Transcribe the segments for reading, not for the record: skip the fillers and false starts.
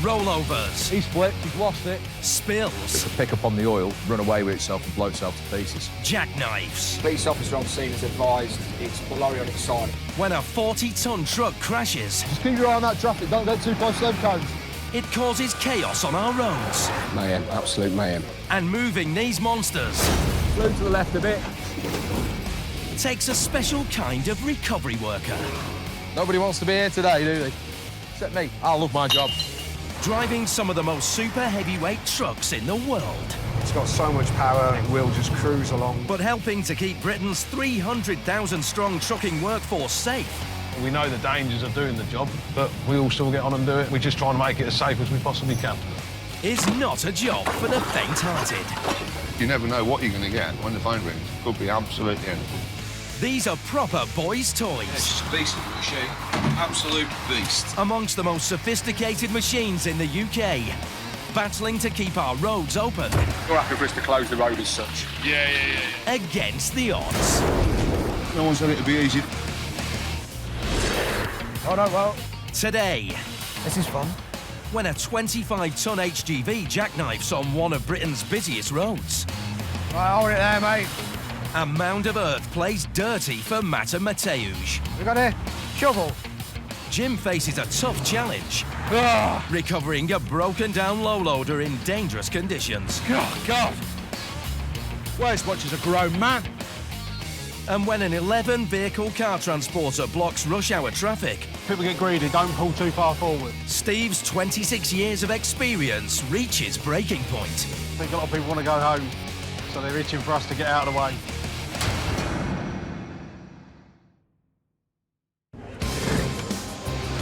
rollovers. He's flipped, he's lost it. Spills. Pick up on the oil, run away with itself and blow itself to pieces. Jackknives. Police officer on scene has advised it's the lorry on its side. When a 40-ton truck crashes, Just keep your eye on that traffic, don't get too close to them cones. it causes chaos on our roads. Mayhem, absolute mayhem. And moving these monsters Flew to the left a bit. takes a special kind of recovery worker. Nobody wants to be here today, do they? Except me. I love my job. Driving some of the most super heavyweight trucks in the world. It's got so much power, it will just cruise along. But helping to keep Britain's 300,000 strong trucking workforce safe. We know the dangers of doing the job, but we all still get on and do it. We're just trying to make it as safe as we possibly can. Is not a job for the faint-hearted. You never know what you're going to get when the phone rings. Could be absolutely anything. These are proper boys' toys. It's a beast of a machine. Absolute beast. Amongst the most sophisticated machines in the UK. Battling to keep our roads open. You're happy for us to close the road as such. Yeah. Against the odds. No one's said it to be easy. Oh, no, well. Today, This is fun. when a 25-ton HGV jackknifes on one of Britain's busiest roads. Right, hold it there, mate. A mound of earth plays dirty for Matt and Mateusz. We got a shovel. Jim faces a tough challenge, Oh, recovering a broken-down low-loader in dangerous conditions. God. Weigh as much as a grown man. And when an 11-vehicle car transporter blocks rush-hour traffic, People get greedy, don't pull too far forward. Steve's 26 years of experience reaches breaking point. I think a lot of people want to go home, so they're itching for us to get out of the way.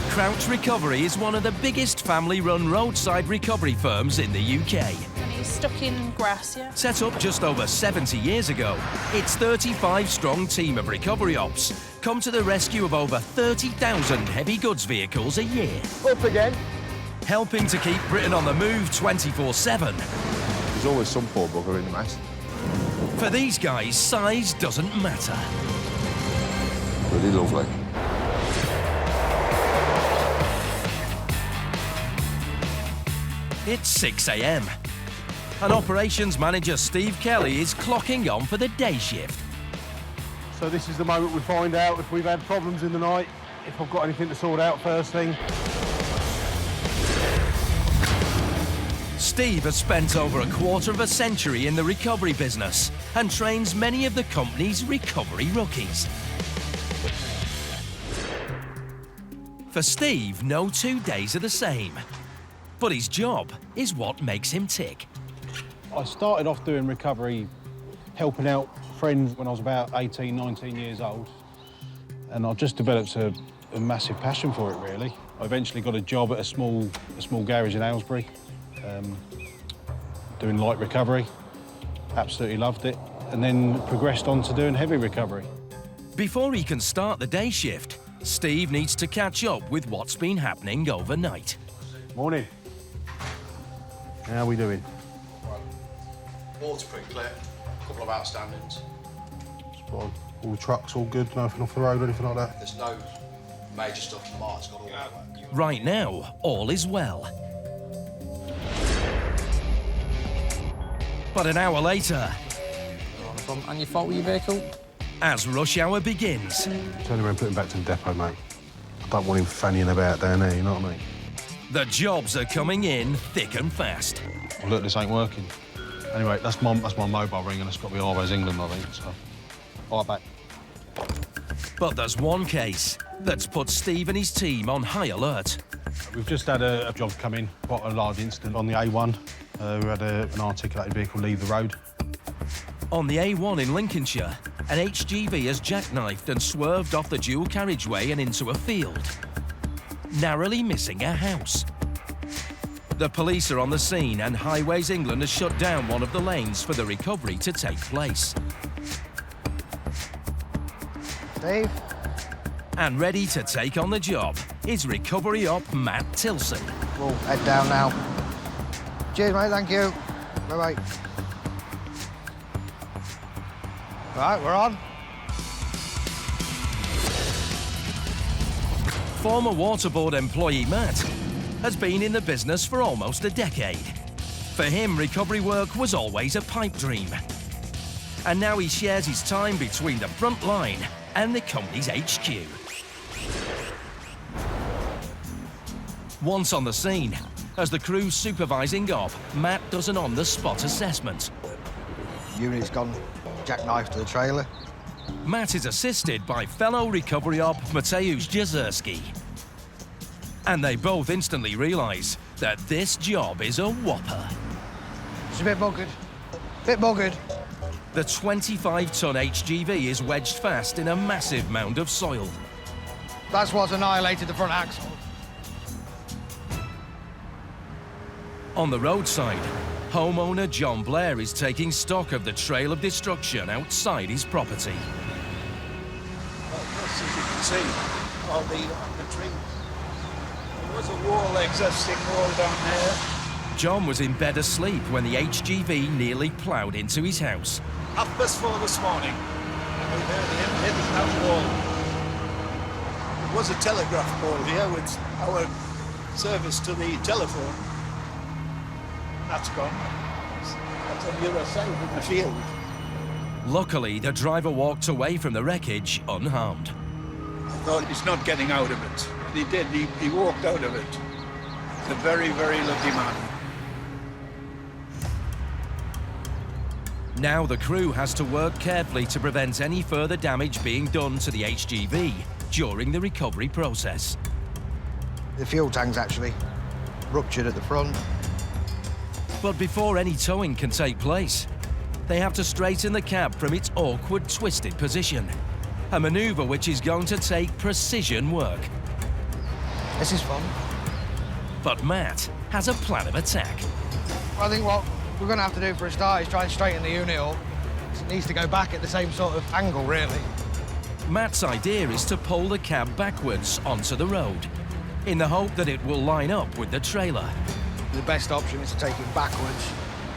Crouch Recovery is one of the biggest family-run roadside recovery firms in the UK. And he's stuck in grass, yeah. Set up just over 70 years ago, its 35-strong team of recovery ops come to the rescue of over 30,000 heavy goods vehicles a year, Up again. helping to keep Britain on the move 24/7. There's always some poor bugger in the mess. For these guys, size doesn't matter. Really lovely. It's 6 a.m. And operations manager Steve Kelly is clocking on for the day shift. So this is the moment we find out if we've had problems in the night, if I've got anything to sort out first thing. Steve has spent over a quarter of a century in the recovery business and trains many of the company's recovery rookies. For Steve, no 2 days are the same. But his job is what makes him tick. I started off doing recovery, helping out friends when I was about 18, 19 years old. And I just developed a massive passion for it, really. I eventually got a job at a small garage in Aylesbury, doing light recovery. Absolutely loved it. And then progressed on to doing heavy recovery. Before he can start the day shift, Steve needs to catch up with what's been happening overnight. Morning. How are we doing? Water's pretty clear, a couple of outstandings. All the trucks all good, nothing off the road or anything like that? There's no major stuff. The mark's got all that work. Right now, all is well. But an hour later, And your fault with your vehicle? as rush hour begins, Turn around and put him back to the depot, mate. I don't want him fannying about down there, you know what I mean? the jobs are coming in thick and fast. Well, look, this ain't working. Anyway, that's my mobile ring, and it's got to be Always England, I think, so... All right, back. But there's one case that's put Steve and his team on high alert. We've just had a job come in, quite a large incident on the A1. We had an articulated vehicle leave the road. On the A1 in Lincolnshire, an HGV has jackknifed and swerved off the dual carriageway and into a field, narrowly missing a house. The police are on the scene and Highways England has shut down one of the lanes for the recovery to take place. Steve? And ready to take on the job is recovery op Matt Tilson. We'll head down now. Cheers, mate, thank you. Bye-bye. Right, we're on. Former Waterboard employee Matt has been in the business for almost a decade. For him, recovery work was always a pipe dream. And now he shares his time between the front line and the company's HQ. Once on the scene, as the crew's supervising op, Matt does an on-the-spot assessment. Unit's gone jackknifed to the trailer. Matt is assisted by fellow recovery op Mateusz Jezerski. And they both instantly realise that this job is a whopper. It's a bit buggered. Bit buggered. The 25-ton HGV is wedged fast in a massive mound of soil. That's what's annihilated the front axle. On the roadside, homeowner John Blair is taking stock of the trail of destruction outside his property. As you can see, all the trees. There was a wall, existing wall down there. John was in bed asleep when the HGV nearly ploughed into his house. 4:30 this morning, we heard him hitting that wall. There was a telegraph pole here with our service to the telephone. That's gone. That's on the other side of the field. Luckily, the driver walked away from the wreckage unharmed. I thought he's not getting out of it. And he did. He walked out of it. He's a very, very lucky man. Now the crew has to work carefully to prevent any further damage being done to the HGV during the recovery process. The fuel tank's actually ruptured at the front. But before any towing can take place, they have to straighten the cab from its awkward, twisted position. A manoeuvre which is going to take precision work. This is fun. But Matt has a plan of attack. I think what we're going to have to do for a start is try and straighten the unit up. It needs to go back at the same sort of angle, really. Matt's idea is to pull the cab backwards onto the road, in the hope that it will line up with the trailer. The best option is to take it backwards,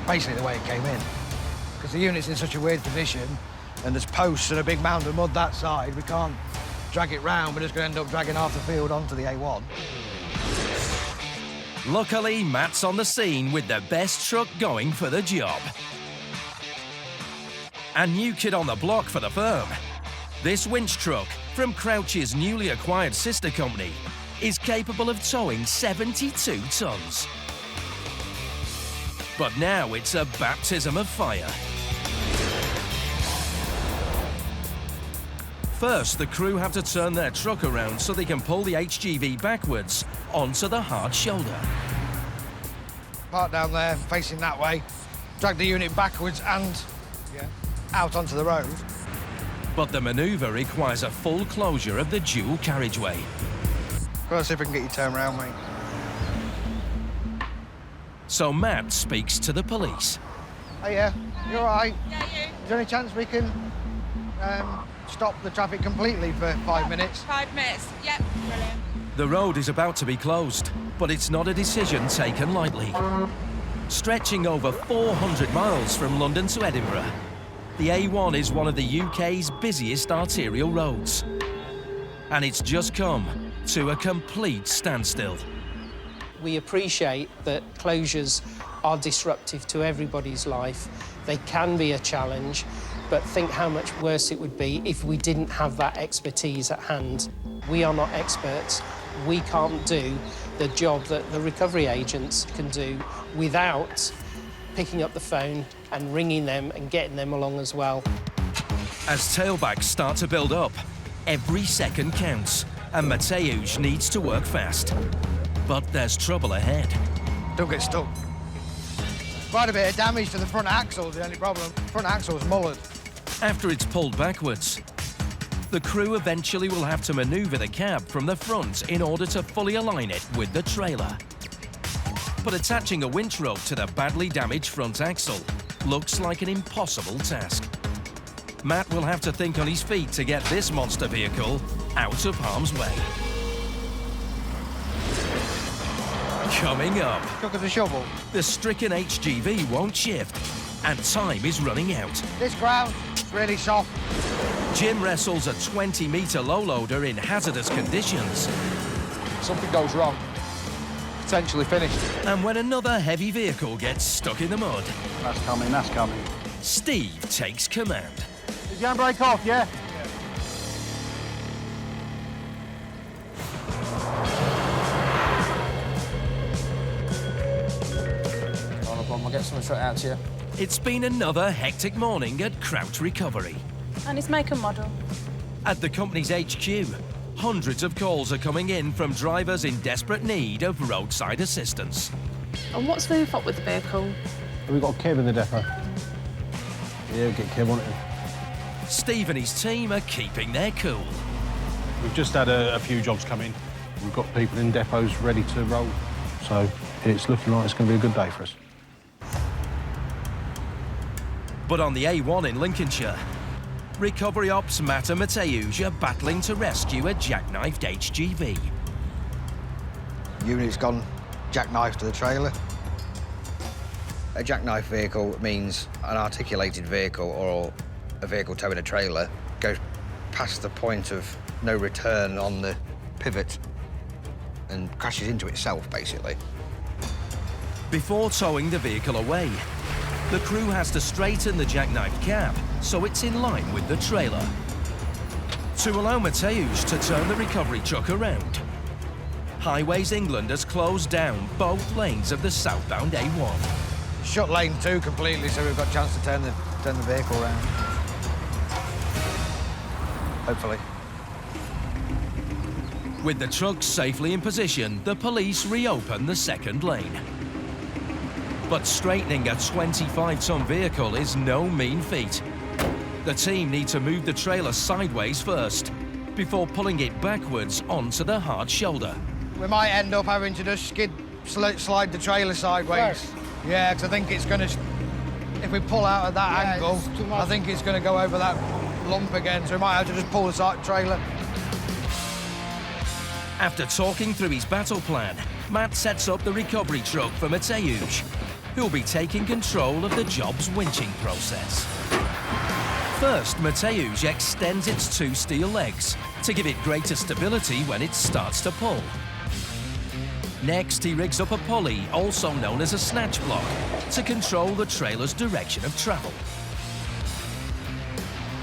basically the way it came in. Because the unit's in such a weird position, and there's posts and a big mound of mud that side, we can't drag it round. We're just going to end up dragging half the field onto the A1. Luckily, Matt's on the scene with the best truck going for the job. A new kid on the block for the firm. This winch truck, from Crouch's newly acquired sister company, is capable of towing 72 tons. But now it's a baptism of fire. First, the crew have to turn their truck around so they can pull the HGV backwards onto the hard shoulder. Park down there, facing that way, drag the unit backwards and out onto the road. But the manoeuvre requires a full closure of the dual carriageway. Got to see if I can get you turned around, mate. So Matt speaks to the police. Oh, yeah, you all right? Yeah, you. Is there any chance we can stop the traffic completely for 5 minutes? 5 minutes. Yep. Brilliant. The road is about to be closed, but it's not a decision taken lightly. Stretching over 400 miles from London to Edinburgh, the A1 is one of the UK's busiest arterial roads. And it's just come to a complete standstill. We appreciate that closures are disruptive to everybody's life. They can be a challenge, but think how much worse it would be if we didn't have that expertise at hand. We are not experts. We can't do the job that the recovery agents can do without picking up the phone and ringing them and getting them along as well. As tailbacks start to build up, every second counts, and Mateusz needs to work fast. But there's trouble ahead. Don't get stuck. Quite a bit of damage to the front axle is the only problem. Front axle's mullered. After it's pulled backwards, the crew eventually will have to manoeuvre the cab from the front in order to fully align it with the trailer. But attaching a winch rope to the badly damaged front axle looks like an impossible task. Matt will have to think on his feet to get this monster vehicle out of harm's way. Coming up, Look at the shovel. the stricken HGV won't shift, and time is running out. This ground is really soft. Jim wrestles a 20-metre low loader in hazardous conditions. Something goes wrong, essentially finished. And when another heavy vehicle gets stuck in the mud, That's coming, that's coming. Steve takes command. Is the handbrake off, yeah? Not a problem, I'll get something straight out to you. It's been another hectic morning at Crouch Recovery. And it's make and model. At the company's HQ, hundreds of calls are coming in from drivers in desperate need of roadside assistance. And what's the fault with the vehicle? We've got Kev in the depot. Yeah, we'll get Kev on it. Steve and his team are keeping their cool. We've just had a few jobs come in. We've got people in depots ready to roll. So it's looking like it's going to be a good day for us. But on the A1 in Lincolnshire, recovery ops Matt and Mateusz are battling to rescue a jackknifed HGV. Unit's gone jackknife to the trailer. A jackknife vehicle means an articulated vehicle or a vehicle towing a trailer goes past the point of no return on the pivot and crashes into itself, basically. Before towing the vehicle away, the crew has to straighten the jackknifed cab so it's in line with the trailer. To allow Mateusz to turn the recovery truck around, Highways England has closed down both lanes of the southbound A1. Shut lane 2 completely, so we've got a chance to turn the vehicle around. Hopefully. With the truck safely in position, the police reopen the second lane. But straightening a 25-ton vehicle is no mean feat. The team need to move the trailer sideways first, before pulling it backwards onto the hard shoulder. We might end up having to just slide the trailer sideways. Yes. Yeah, because I think it's going to... If we pull out at that angle, I think it's going to go over that lump again, so we might have to just pull the trailer. After talking through his battle plan, Matt sets up the recovery truck for Mateusz, who'll be taking control of the job's winching process. First, Mateusz extends its 2 steel legs to give it greater stability when it starts to pull. Next, he rigs up a pulley, also known as a snatch block, to control the trailer's direction of travel.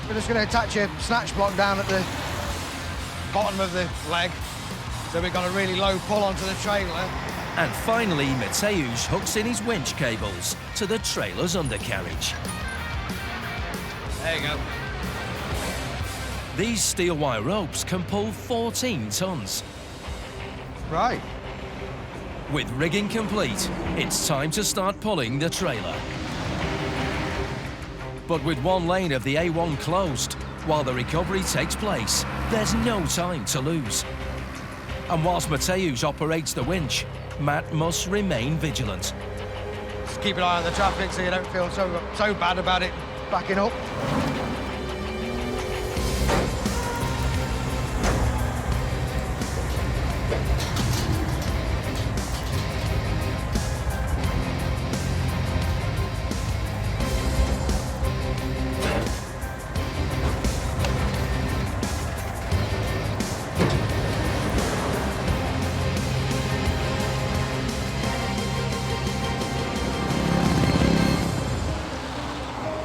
We're just going to attach a snatch block down at the bottom of the leg, so we've got a really low pull onto the trailer. And finally, Mateusz hooks in his winch cables to the trailer's undercarriage. There you go. These steel wire ropes can pull 14 tons. Right. With rigging complete, it's time to start pulling the trailer. But with one lane of the A1 closed, while the recovery takes place, there's no time to lose. And whilst Mateusz operates the winch, Matt must remain vigilant. Just keep an eye on the traffic so you don't feel so bad about it backing up.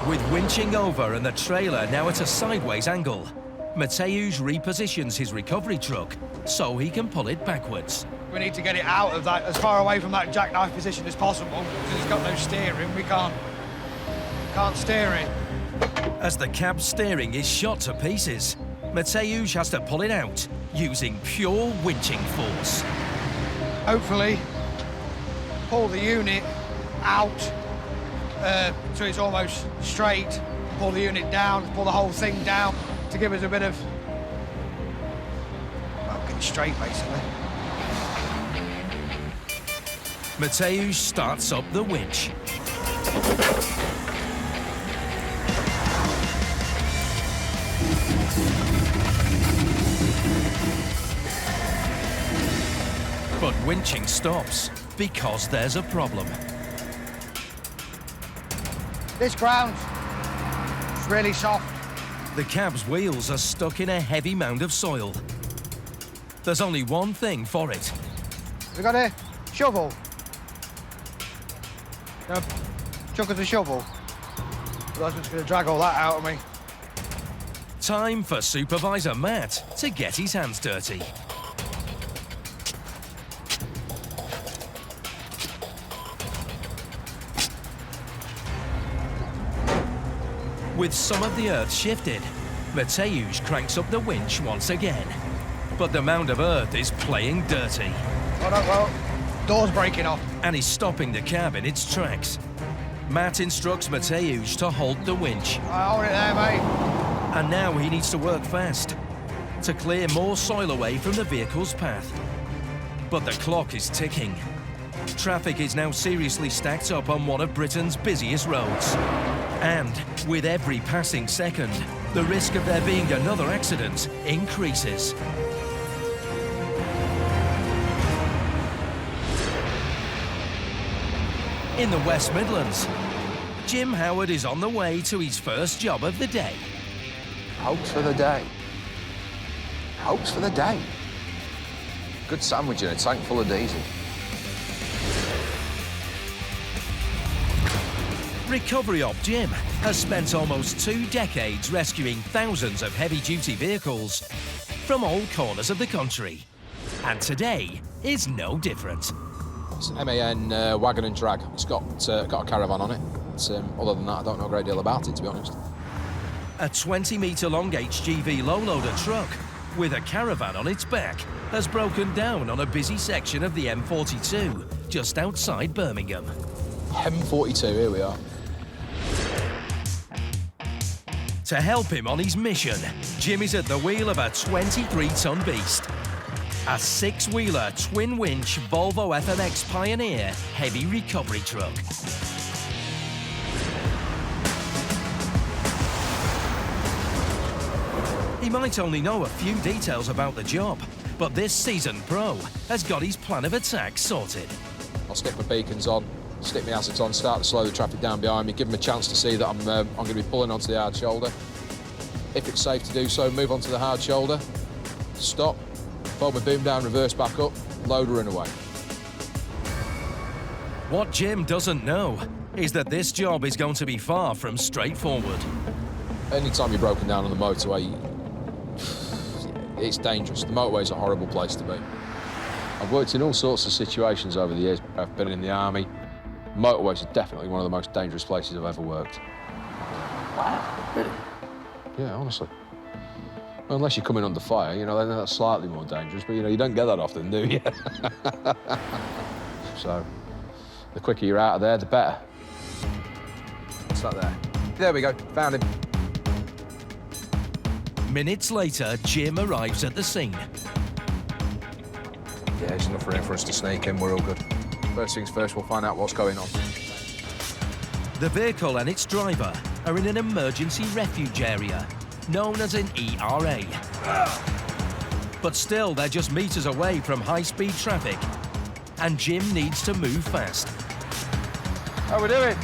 With winching over and the trailer now at a sideways angle, Mateusz repositions his recovery truck so he can pull it backwards. We need to get it out of that, as far away from that jackknife position as possible, because it's got no steering. We can't steer it. As the cab steering is shot to pieces, Mateusz has to pull it out using pure winching force. Hopefully, pull the unit out so it's almost straight, pull the unit down, pull the whole thing down to give us a bit of, well, get it straight, basically. Mateusz starts up the winch. But winching stops because there's a problem. This ground's really soft. The cab's wheels are stuck in a heavy mound of soil. There's only one thing for it. We've got to Shovel. Chuck us a shovel. Otherwise, it's going to drag all that out of me. Time for Supervisor Matt to get his hands dirty. With some of the earth shifted, Mateusz cranks up the winch once again. But the mound of earth is playing dirty. Oh no, well, door's breaking off. And he's stopping the cab in its tracks. Matt instructs Mateusz to hold the winch. Hold it there, mate. And now he needs to work fast to clear more soil away from the vehicle's path. But the clock is ticking. Traffic is now seriously stacked up on one of Britain's busiest roads. And with every passing second, the risk of there being another accident increases. In the West Midlands, Jim Howard is on the way to his first job of the day. Hopes for the day. Hopes for the day. Good sandwich and a tank full of diesel. Recovery Op Jim has spent almost 2 decades rescuing thousands of heavy-duty vehicles from all corners of the country. And today is no different. It's an MAN wagon and drag. It's got a caravan on it. Other than that, I don't know a great deal about it, to be honest. A 20-metre-long HGV low-loader truck with a caravan on its back has broken down on a busy section of the M42 just outside Birmingham. M42, here we are. To help him on his mission, Jim is at the wheel of a 23-ton beast. A 6-wheeler twin-winch Volvo FMX Pioneer heavy recovery truck. He might only know a few details about the job, but this seasoned pro has got his plan of attack sorted. I'll stick my beacons on, stick my assets on, start to slow the traffic down behind me, give them a chance to see that I'm going to be pulling onto the hard shoulder. If it's safe to do so, move onto the hard shoulder, stop, fold my boom down, reverse back up, load her and away. What Jim doesn't know is that this job is going to be far from straightforward. Anytime you're broken down on the motorway, it's dangerous. The motorway's a horrible place to be. I've worked in all sorts of situations over the years. I've been in the army. Motorways are definitely one of the most dangerous places I've ever worked. Wow, really? Yeah, honestly. Well, unless you're coming under fire, you know, then that's slightly more dangerous, but, you know, you don't get that often, do you? So, the quicker you're out of there, the better. What's that there? There we go, found him. Minutes later, Jim arrives at the scene. Yeah, there's enough room for us to sneak in, we're all good. First things first, we'll find out what's going on. The vehicle and its driver are in an emergency refuge area, known as an ERA. But still, they're just meters away from high-speed traffic, and Jim needs to move fast. How we doing?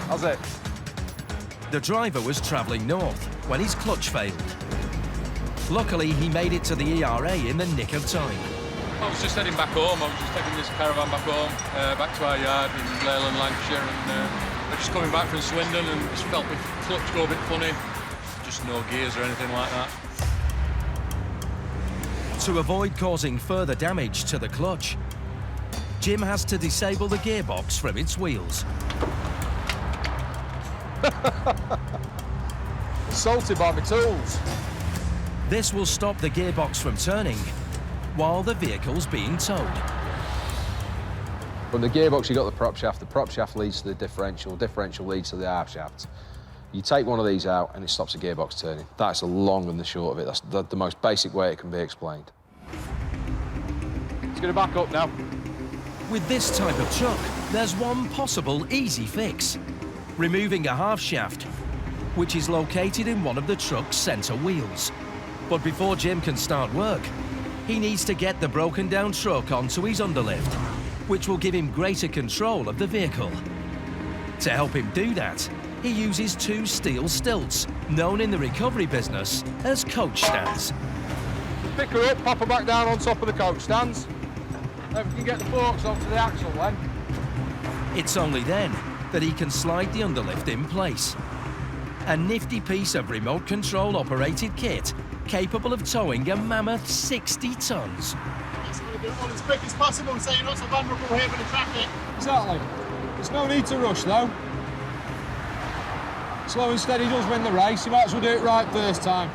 How's it? The driver was travelling north when his clutch failed. Luckily, he made it to the ERA in the nick of time. I was just heading back home. I was just taking this caravan back home, back to our yard in Leyland, Lancashire, and we're just coming back from Swindon and just felt my clutch go a bit funny. Just no gears or anything like that. To avoid causing further damage to the clutch, Jim has to disable the gearbox from its wheels. Assaulted by my tools. This will stop the gearbox from turning while the vehicle's being towed. From the gearbox, you've got the prop shaft leads to the differential leads to the half shaft. You take one of these out and it stops the gearbox turning. That's the long and the short of it. That's the most basic way it can be explained. It's going to back up now. With this type of truck, there's one possible easy fix: removing a half shaft, which is located in one of the truck's centre wheels. But before Jim can start work, he needs to get the broken down truck onto his underlift, which will give him greater control of the vehicle. To help him do that, he uses 2 steel stilts, known in the recovery business as coach stands. pick her up, pop her back down on top of the coach stands. Then we can get the forks onto the axle then. It's only then that he can slide the underlift in place. A nifty piece of remote control operated kit capable of towing a mammoth 60 tons. Just want to get it on as quick as possible so you're not so vulnerable here for the traffic. Exactly. There's no need to rush though. Slow and steady does win the race. You might as well do it right first time.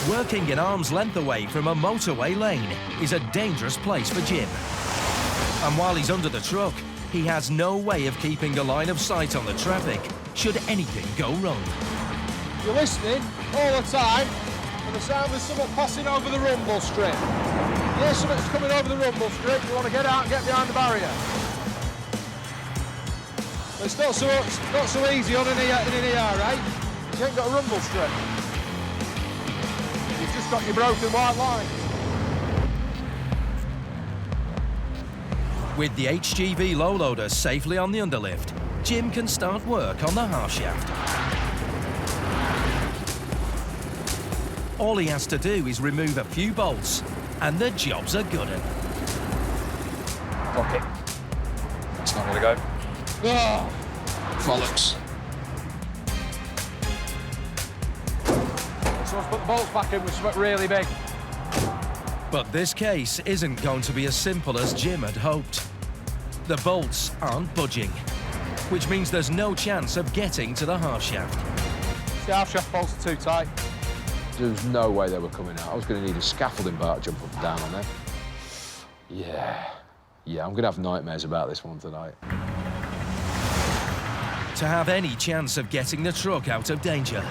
Working an arm's length away from a motorway lane is a dangerous place for Jim. And while he's under the truck, he has no way of keeping a line of sight on the traffic should anything go wrong. You're listening all the time for the sound of someone passing over the rumble strip. Yeah, something's coming over the rumble strip. You want to get out and get behind the barrier. But it's not so easy on an ERA. You ain't got a rumble strip. You've just got your broken white line. With the HGV low loader safely on the underlift, Jim can start work on the half shaft. All he has to do is remove a few bolts, and the job's a good one. Okay. It's not gonna go. Oh, Bollocks. So let's put the bolts back in with something really big. But this case isn't going to be as simple as Jim had hoped. The bolts aren't budging, which means there's no chance of getting to the half shaft. The half shaft bolts are too tight. There was no way they were coming out. I was going to need a scaffolding bar to jump up and down on them. Yeah, I'm going to have nightmares about this one tonight. To have any chance of getting the truck out of danger,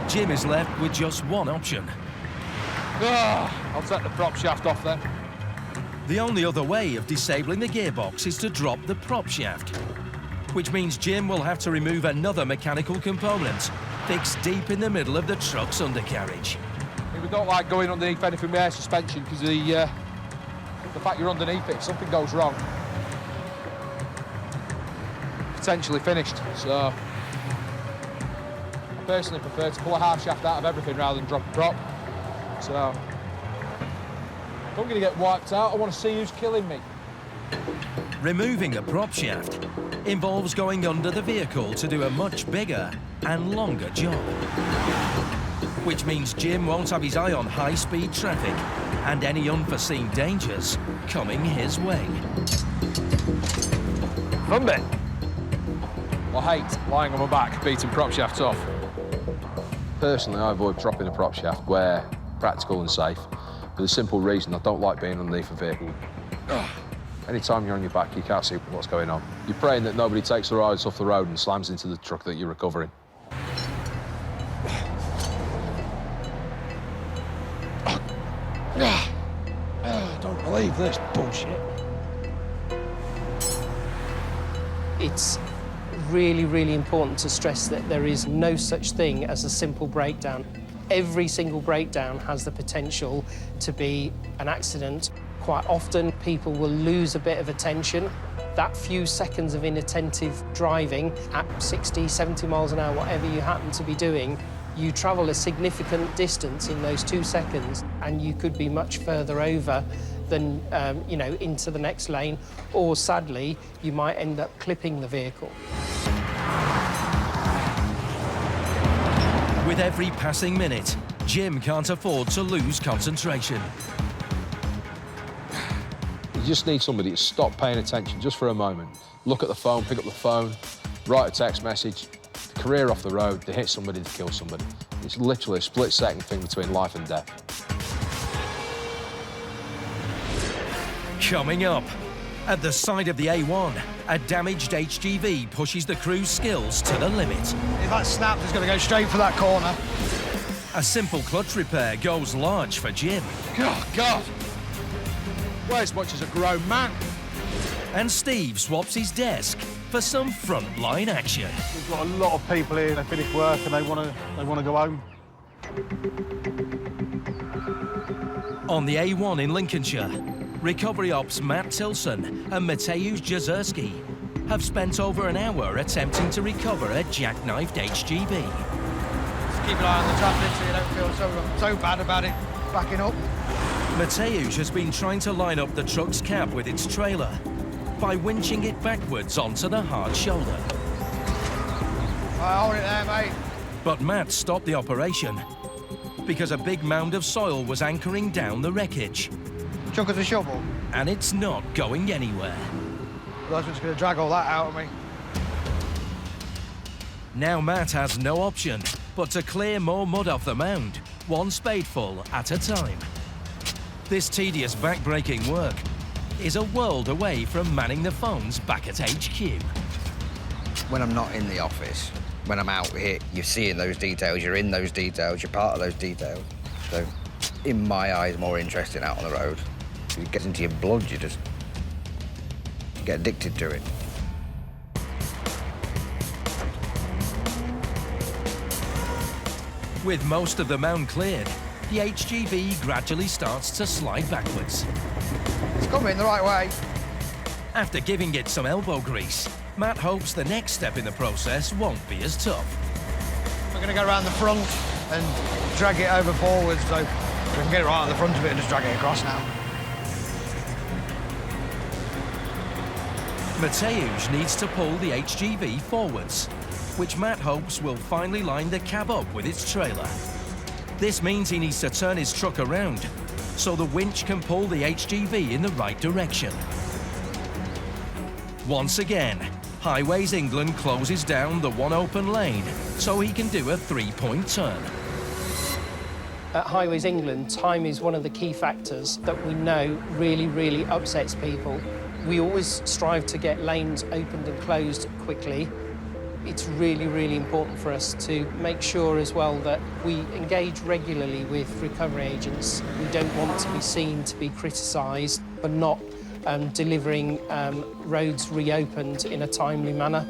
Jim is left with just one option. I'll take the prop shaft off then. The only other way of disabling the gearbox is to drop the prop shaft, which means Jim will have to remove another mechanical component fixed deep in the middle of the truck's undercarriage. We don't like going underneath anything with air suspension because the fact you're underneath it, if something goes wrong, potentially finished. So I personally prefer to pull a half shaft out of everything rather than drop a prop. So if I'm going to get wiped out, I want to see who's killing me. Removing a prop shaft involves going under the vehicle to do a much bigger and longer job. Which means Jim won't have his eye on high-speed traffic and any unforeseen dangers coming his way. Thumb it. I hate lying on my back beating prop shafts off. Personally, I avoid dropping a prop shaft where practical and safe for the simple reason I don't like being underneath a vehicle. Anytime you're on your back, you can't see what's going on. You're praying that nobody takes their eyes off the road and slams into the truck that you're recovering. I don't believe this bullshit. It's really, really important to stress that there is no such thing as a simple breakdown. Every single breakdown has the potential to be an accident. Quite often, people will lose a bit of attention. That few seconds of inattentive driving at 60, 70 miles an hour, whatever you happen to be doing, you travel a significant distance in those 2 seconds, and you could be much further over than, into the next lane, or sadly, you might end up clipping the vehicle. With every passing minute, Jim can't afford to lose concentration. You just need somebody to stop paying attention just for a moment. Look at the phone, pick up the phone, write a text message, career off the road, to hit somebody, to kill somebody. It's literally a split-second thing between life and death. Coming up, at the side of the A1, a damaged HGV pushes the crew's skills to the limit. If that snaps, it's going to go straight for that corner. A simple clutch repair goes large for Jim. Oh, God! Way as much as a grown man. And Steve swaps his desk for some frontline action. We've got a lot of people here. They finish work and they want to go home. On the A1 in Lincolnshire, recovery ops Matt Tilson and Mateusz Jazerski have spent over an hour attempting to recover a jackknifed HGV. keep an eye on the traffic so you don't feel so bad about it backing up. Mateusz has been trying to line up the truck's cab with its trailer by winching it backwards onto the hard shoulder. Right, hold it there, mate. But Matt stopped the operation because a big mound of soil was anchoring down the wreckage. Chuck us a shovel. And it's not going anywhere. That's what's going to drag all that out of me. Now Matt has no option but to clear more mud off the mound, one spadeful at a time. This tedious back-breaking work is a world away from manning the phones back at HQ. When I'm not in the office, when I'm out here, you're seeing those details, you're in those details, you're part of those details. So, in my eyes, more interesting out on the road. It gets into your blood, you just get addicted to it. With most of the mound cleared, the HGV gradually starts to slide backwards. It's coming the right way. After giving it some elbow grease, Matt hopes the next step in the process won't be as tough. We're going to go around the front and drag it over forwards, so we can get it right on the front of it and just drag it across now. Mateusz needs to pull the HGV forwards, which Matt hopes will finally line the cab up with its trailer. This means he needs to turn his truck around so the winch can pull the HGV in the right direction. Once again, Highways England closes down the one open lane so he can do a three-point turn. At Highways England, time is one of the key factors that we know really upsets people. We always strive to get lanes opened and closed quickly. It's really important for us to make sure as well that we engage regularly with recovery agents. We don't want to be seen to be criticised for not delivering roads reopened in a timely manner.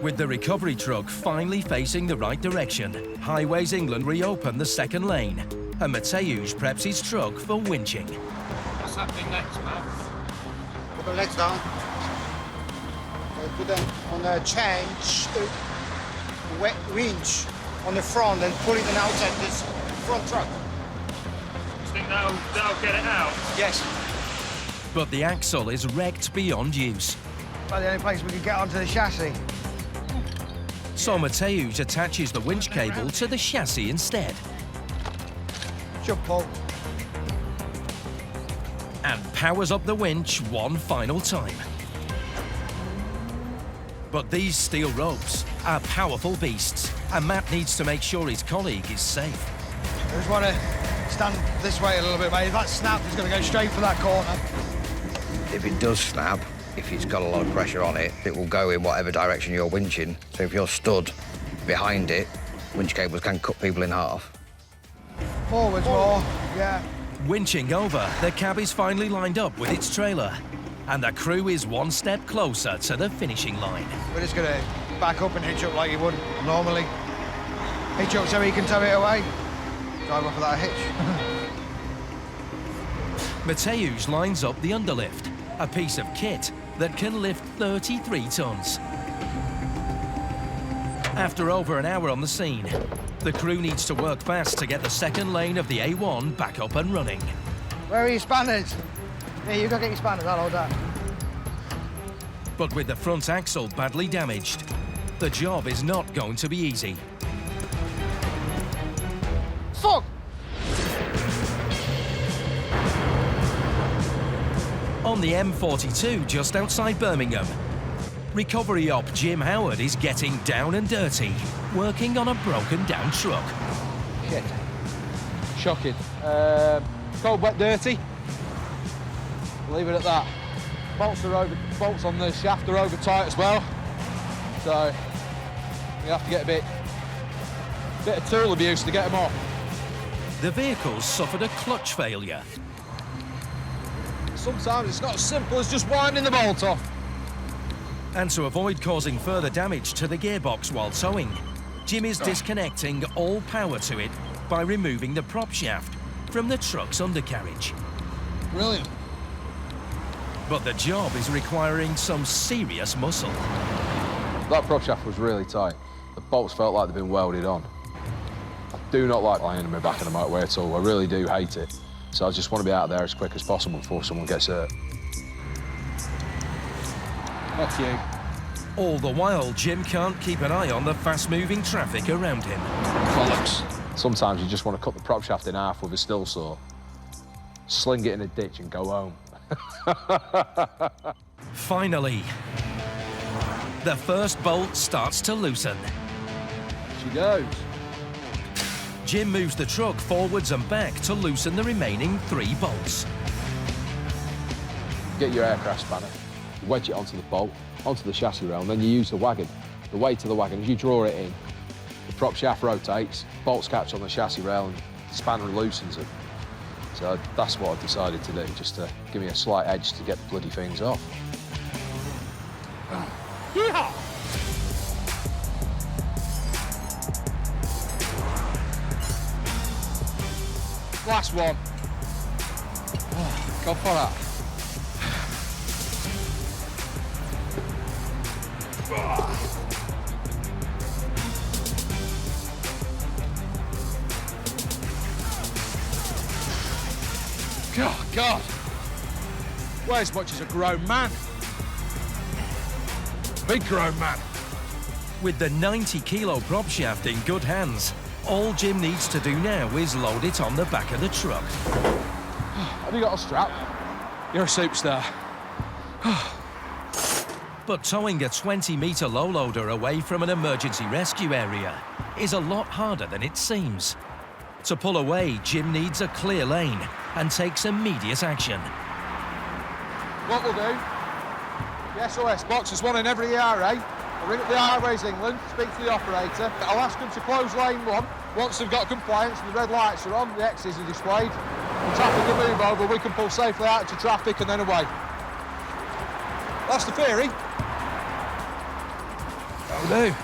With the recovery truck finally facing the right direction, Highways England reopen the second lane, and Mateusz preps his truck for winching. What's happening next, Matt? Put the legs down. Put them on a change, wet winch on the front and pull it outside this front truck. You think that'll get it out? Yes. But the axle is wrecked beyond use. About the only place we can get onto the chassis. So Mateusz attaches the winch cable to the chassis instead. Should pull. And powers up the winch one final time. But these steel ropes are powerful beasts, and Matt needs to make sure his colleague is safe. I just want to stand this way a little bit, mate. If that snaps, it's going to go straight for that corner. If it does snap, if it's got a lot of pressure on it, it will go in whatever direction you're winching. So if you're stood behind it, winch cables can cut people in half. Forwards more, yeah. Winching over, the cab is finally lined up with its trailer, and the crew is one step closer to the finishing line. We're just going to back up and hitch up like you would normally. Hitch up so he can tow it away. Drive off without a hitch. Mateusz lines up the underlift, a piece of kit that can lift 33 tons. After over an hour on the scene, the crew needs to work fast to get the second lane of the A1 back up and running. Where are your spanners? Here, you go get your spanners, I'll hold that. But with the front axle badly damaged, the job is not going to be easy. Fuck! On the M42 just outside Birmingham, recovery op Jim Howard is getting down and dirty, working on a broken down truck. Shit. Shocking. Cold, wet, dirty. Leave it at that. Bolts on the shaft are over tight as well. So you have to get a bit of tool abuse to get them off. The vehicle suffered a clutch failure. Sometimes it's not as simple as just winding the bolt off. And to avoid causing further damage to the gearbox while towing, Jim is disconnecting all power to it by removing the prop shaft from the truck's undercarriage. Brilliant. But the job is requiring some serious muscle. That prop shaft was really tight. The bolts felt like they've been welded on. I do not like lying on my back on the motorway at all. I really do hate it. So I just want to be out there as quick as possible before someone gets hurt. That's you. All the while, Jim can't keep an eye on the fast-moving traffic around him. Bollocks. Sometimes you just want to cut the prop shaft in half with a still saw, sling it in a ditch and go home. Finally, the first bolt starts to loosen. She goes. Jim moves the truck forwards and back to loosen the remaining 3 bolts. Get your aircraft spanner, wedge it onto the bolt, onto the chassis rail, and then you use the wagon, the weight of the wagon. As you draw it in, the prop shaft rotates, bolts catch on the chassis rail, and the spanner loosens it. So that's what I've decided to do, just to give me a slight edge to get the bloody things off. Yeehaw! Last one. Oh, go for that. God. Weigh as much as a grown man. Big grown man. With the 90-kilo prop shaft in good hands, all Jim needs to do now is load it on the back of the truck. Have you got a strap? You're a superstar. But towing a 20-metre low loader away from an emergency rescue area is a lot harder than it seems. To pull away, Jim needs a clear lane and takes immediate action. What we'll do, the SOS box, there's one in every ERA. I'll ring up the Highways England, speak to the operator. I'll ask them to close lane 1. Once they've got compliance and the red lights are on, the X's are displayed, the traffic can move over, we can pull safely out into traffic and then away. That's the theory. That'll do.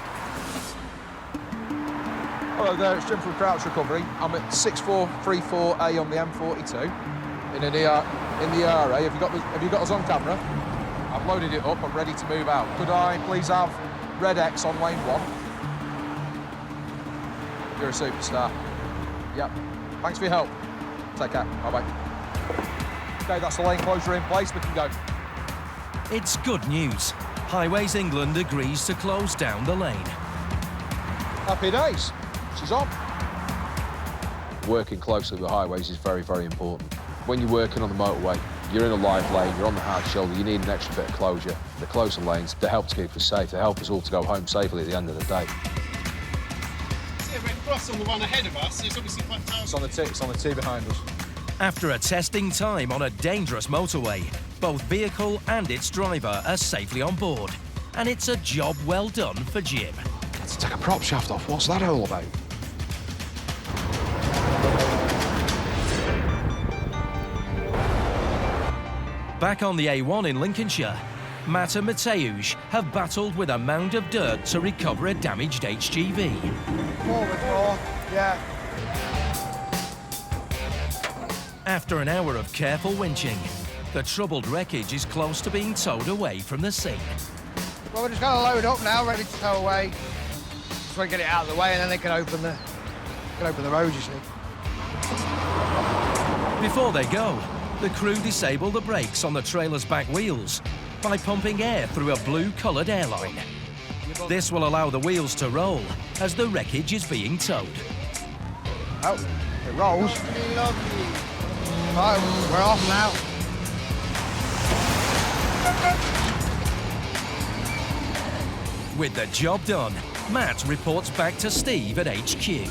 Hello there, it's Jim from Crouch Recovery. I'm at 6434A on the M42 in the ERA. Have you got us on camera? I've loaded it up, I'm ready to move out. Could I please have red X on lane 1? You're a superstar. Yep. Thanks for your help. Take care. Bye-bye. OK, that's the lane closure in place. We can go. It's good news. Highways England agrees to close down the lane. Happy days. She's on. Working closely with highways is very, very important. When you're working on the motorway, you're in a live lane, you're on the hard shoulder, you need an extra bit of closure. The closer lanes, they help to keep us safe, they help us all to go home safely at the end of the day. See a red cross on the one ahead of us. It's obviously quite powerful. It's on the T behind us. After a testing time on a dangerous motorway, both vehicle and its driver are safely on board. And it's a job well done for Jim. Let's take a prop shaft off. What's that all about? Back on the A1 in Lincolnshire, Matt and Mateusz have battled with a mound of dirt to recover a damaged HGV. Forward, more. Yeah. After an hour of careful winching, the troubled wreckage is close to being towed away from the scene. Well, we're just going to load up now, ready to tow away. Just want to get it out of the way, and then they can open the road, you see. Before they go, the crew disable the brakes on the trailer's back wheels by pumping air through a blue-coloured airline. This will allow the wheels to roll as the wreckage is being towed. Oh, it rolls. Right, we're off now. With the job done, Matt reports back to Steve at HQ.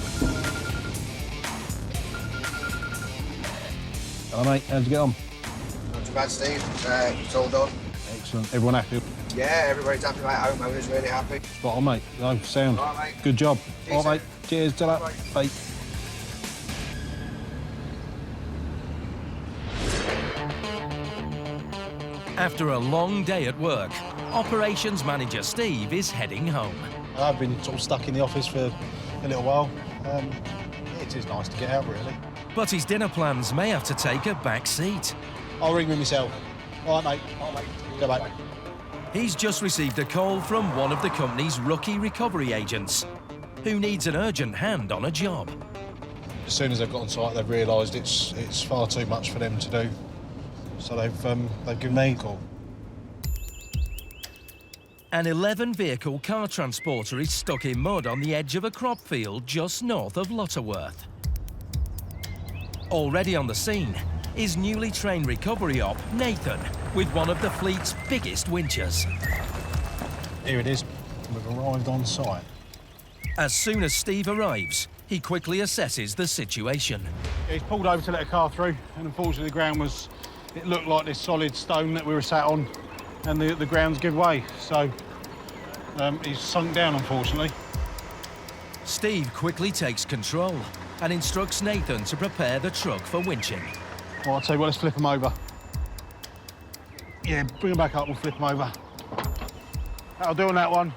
Hello, mate. How'd you get on? Not too bad, Steve. It's all done. Excellent. Everyone happy? Yeah, everybody's happy, mate. Homeowner's really happy. Spot on, mate. No, sound. All right, mate. Good job. Decent. All right, mate. Cheers. Ta-ra. Bye. After a long day at work, operations manager Steve is heading home. I've been sort of stuck in the office for a little while. It is nice to get out, really. But his dinner plans may have to take a back seat. I'll ring with myself. All right, mate. All right, mate. Go back. He's just received a call from one of the company's rookie recovery agents, who needs an urgent hand on a job. As soon as they've got on site, they've realised it's far too much for them to do, so they've given me a call. An 11-vehicle car transporter is stuck in mud on the edge of a crop field just north of Lutterworth. Already on the scene is newly trained recovery op Nathan with one of the fleet's biggest winches. Here it is. We've arrived on site. As soon as Steve arrives, he quickly assesses the situation. He's pulled over to let a car through, and unfortunately the ground it looked like this solid stone that we were sat on, and the ground's give way, so he's sunk down, unfortunately. Steve quickly takes control and instructs Nathan to prepare the truck for winching. Well, I'll tell you what, let's flip him over. Yeah, bring him back up, we'll flip him over. That'll do on that one.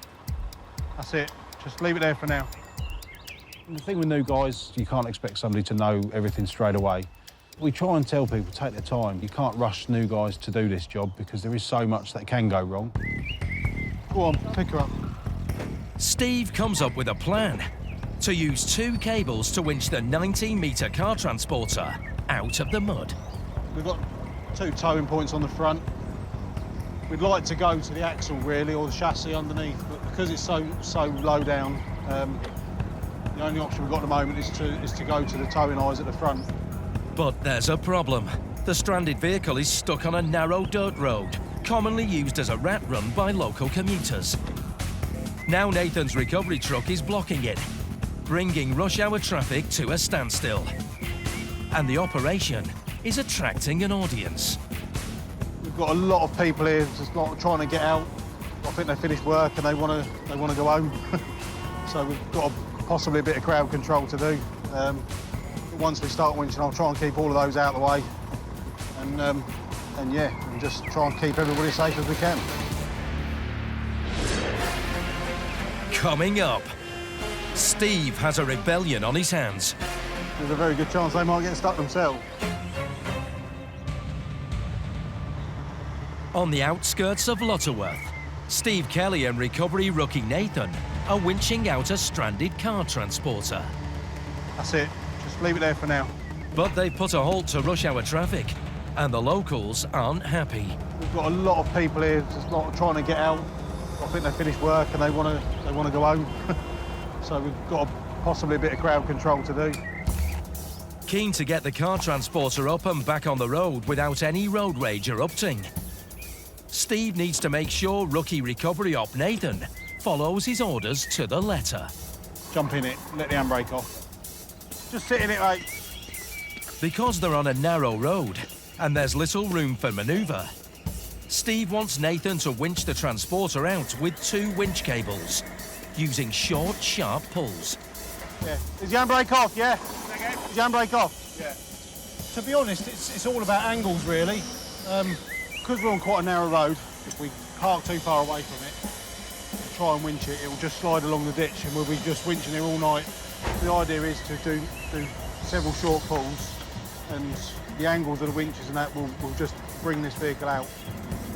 That's it, just leave it there for now. And the thing with new guys, you can't expect somebody to know everything straight away. We try and tell people, take their time. You can't rush new guys to do this job because there is so much that can go wrong. Go on, pick her up. Steve comes up with a plan to use 2 cables to winch the 19-metre car transporter out of the mud. We've got 2 towing points on the front. We'd like to go to the axle, really, or the chassis underneath, but because it's so low down, the only option we've got at the moment is to go to the towing eyes at the front. But there's a problem. The stranded vehicle is stuck on a narrow dirt road, commonly used as a rat run by local commuters. Now Nathan's recovery truck is blocking it, bringing rush hour traffic to a standstill. And the operation is attracting an audience. We've got a lot of people here just like trying to get out. I think they finished work and they want to go home. So we've got possibly a bit of crowd control to do. Once we start winching, I'll try and keep all of those out of the way, and yeah, and just try and keep everybody safe as we can. Coming up, Steve has a rebellion on his hands. There's a very good chance they might get stuck themselves. On the outskirts of Lutterworth, Steve Kelly and recovery rookie Nathan are winching out a stranded car transporter. That's it. Just leave it there for now. But they've put a halt to rush hour traffic, and the locals aren't happy. We've got a lot of people here just like trying to get out. I think they finished work and they want to go home. So we've got possibly a bit of crowd control to do. Keen to get the car transporter up and back on the road without any road rage erupting. Steve needs to make sure rookie recovery op Nathan follows his orders to the letter. Jump in it, let the handbrake off. Just sit in it, mate. Because they're on a narrow road and there's little room for manoeuvre, Steve wants Nathan to winch the transporter out with 2 winch cables, using short, sharp pulls. Yeah. Is the handbrake off, yeah? Is the handbrake off? Yeah. To be honest, it's all about angles, really. Because we're on quite a narrow road, if we park too far away from it, and try and winch it, it will just slide along the ditch and we'll be just winching it all night. The idea is to do several short pulls, and the angles of the winches and that will just bring this vehicle out.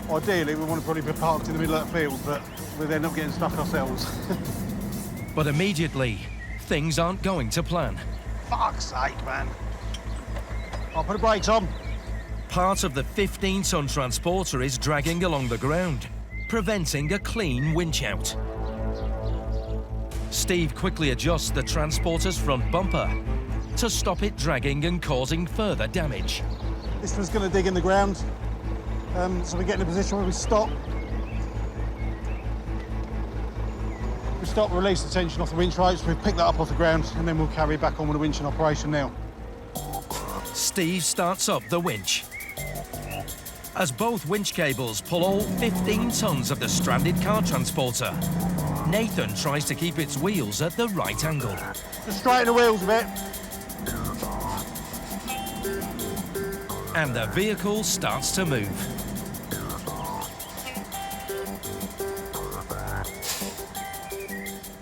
Ideally, we want to probably be parked in the middle of that field, but we'll end up getting stuck ourselves. But immediately, things aren't going to plan. Fuck's sake, man. I'll put the brakes on. Part of the 15-ton transporter is dragging along the ground, preventing a clean winch out. Steve quickly adjusts the transporter's front bumper to stop it dragging and causing further damage. This one's going to dig in the ground, so we get in a position where we stop. We stop, release the tension off the winch ropes, we pick that up off the ground, and then we'll carry back on with the winching operation now. Steve starts up the winch. As both winch cables pull all 15 tons of the stranded car transporter, Nathan tries to keep its wheels at the right angle. Just straighten the wheels a bit. And the vehicle starts to move.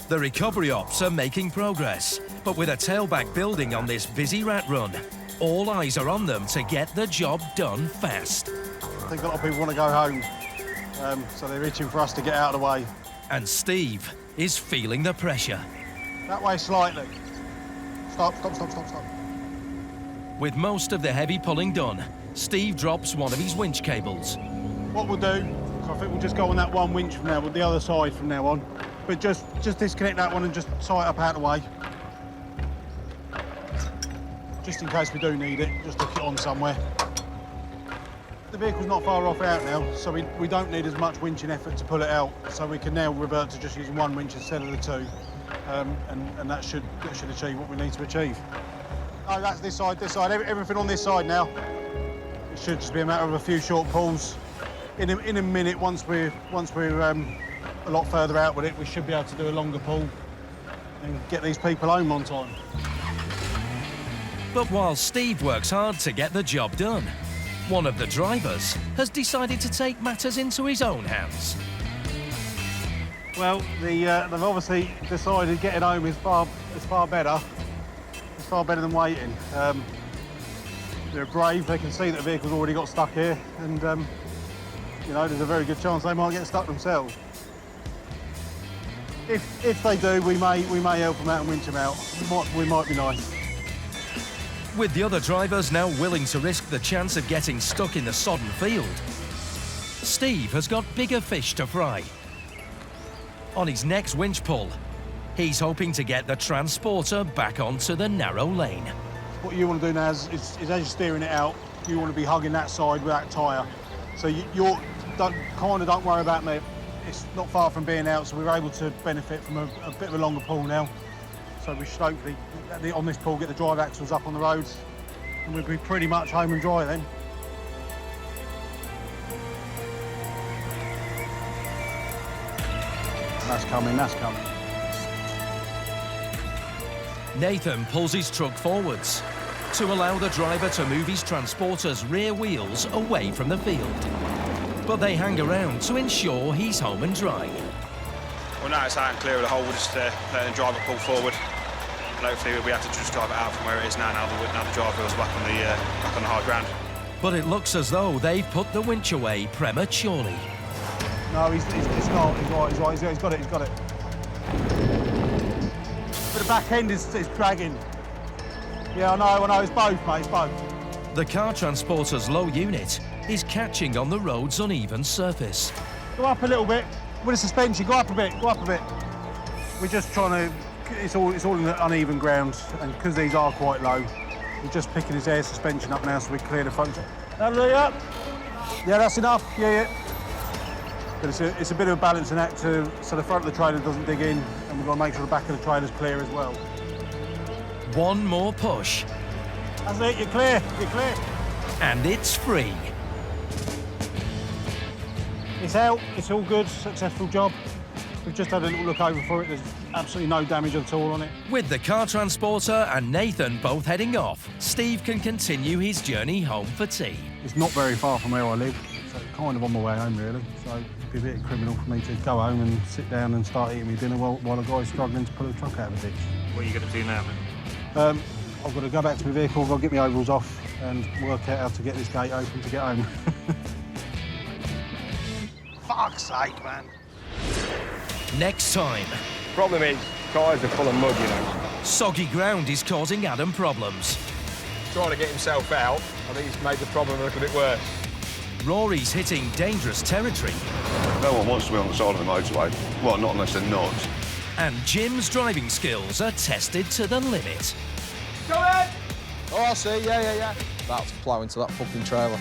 The recovery ops are making progress, but with a tailback building on this busy rat run, all eyes are on them to get the job done fast. I think a lot of people want to go home. so they're itching for us to get out of the way. And Steve is feeling the pressure. That way slightly. Stop. With most of the heavy pulling done, Steve drops one of his winch cables. What we'll do, I think we'll just go on that one winch from now, with the other side from now on. But just disconnect that one and just tie it up out of the way. Just in case we do need it, just hook it on somewhere. The vehicle's not far off out now, so we don't need as much winching effort to pull it out, so we can now revert to just using one winch instead of the two, and that should achieve what we need to achieve. Oh, that's this side, everything on this side now. It should just be a matter of a few short pulls. In a minute, once we're a lot further out with it, we should be able to do a longer pull and get these people home on time. But while Steve works hard to get the job done, one of the drivers has decided to take matters into his own hands. Well, they've obviously decided getting home is far better. It's far better than waiting. They're brave. They can see that the vehicle's already got stuck here, and you know, there's a very good chance they might get stuck themselves. If they do, we may help them out and winch them out. We might be nice. With the other drivers now willing to risk the chance of getting stuck in the sodden field, Steve has got bigger fish to fry. On his next winch pull, he's hoping to get the transporter back onto the narrow lane. What you want to do now is as you're steering it out, you want to be hugging that side with that tyre. So don't worry about me. It's not far from being out, so we're able to benefit from a bit of a longer pull now. So we should hopefully, on this pull, get the drive axles up on the roads, and we'll be pretty much home and dry then. That's coming. Nathan pulls his truck forwards to allow the driver to move his transporter's rear wheels away from the field. But they hang around to ensure he's home and dry. Well, now it's out and clear of the hole, we'll just let the driver pull forward. And hopefully we'll be able to just drive it out from where it is now the drive wheel's back on the hard ground. But it looks as though they've put the winch away prematurely. No, he's not. He's right. He's got it. But the back end is dragging. Yeah, I know. It's both, mate. It's both. The car transporter's low unit is catching on the road's uneven surface. Go up a little bit. With the suspension, go up a bit. We're just trying to... It's all in the uneven ground, and because these are quite low, we're just picking his air suspension up now so we clear the front. That'll do, up. Yeah, that's enough. Yeah. But it's a bit of a balancing act so the front of the trailer doesn't dig in, and we've got to make sure the back of the trailer's clear as well. One more push. That's it, you're clear. And it's free. It's out, it's all good, successful job. We've just had a little look over for it. There's absolutely no damage at all on it. With the car transporter and Nathan both heading off, Steve can continue his journey home for tea. It's not very far from where I live, so kind of on my way home, really. So it'd be a bit criminal for me to go home and sit down and start eating my dinner while a guy's struggling to pull a truck out of the ditch. What are you going to do now, then? I've got to go back to my vehicle, I've got to get my overalls off and work out how to get this gate open to get home. Fuck's sake, man. Next time. Problem is, tyres are full of mud, you know. Soggy ground is causing Adam problems. Trying to get himself out, I think he's made the problem a little bit worse. Rory's hitting dangerous territory. No one wants to be on the side of the motorway. Well, not unless they're nuts. And Jim's driving skills are tested to the limit. Go ahead! Oh, I see, yeah. About to plough into that fucking trailer.